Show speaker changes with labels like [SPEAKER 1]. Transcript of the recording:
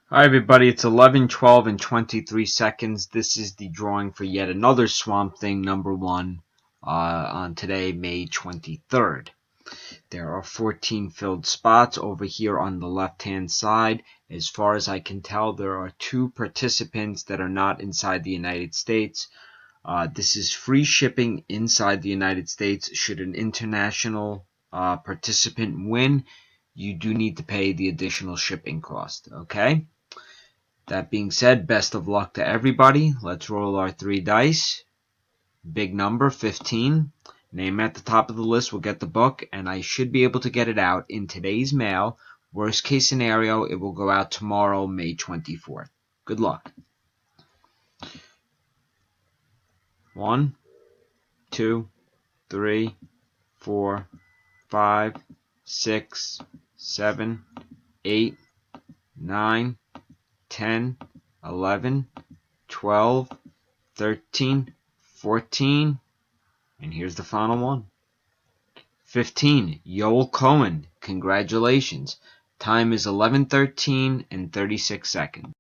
[SPEAKER 1] Hi everybody, it's 11, 12, and 23 seconds. This is the drawing for yet another Swamp Thing number 1 on today, May 23rd. There are 14 filled spots over here on the left-hand side. As far as I can tell, there are 2 participants that are not inside the United States. This is free shipping inside the United States. Should an international participant win, you do need to pay the additional shipping cost, okay? That being said, best of luck to everybody. Let's roll our 3 dice. Big number, 15. Name at the top of the list will get the book, and I should be able to get it out in today's mail. Worst case scenario, it will go out tomorrow, May 24th. Good luck. 1, 2, 3, 4, 5, 6, 7, 8, 9, 10, 11, 12, 13, 14, and here's the final one. 15, Yoel Cohen. Congratulations. Time is 11:13 and 36 seconds.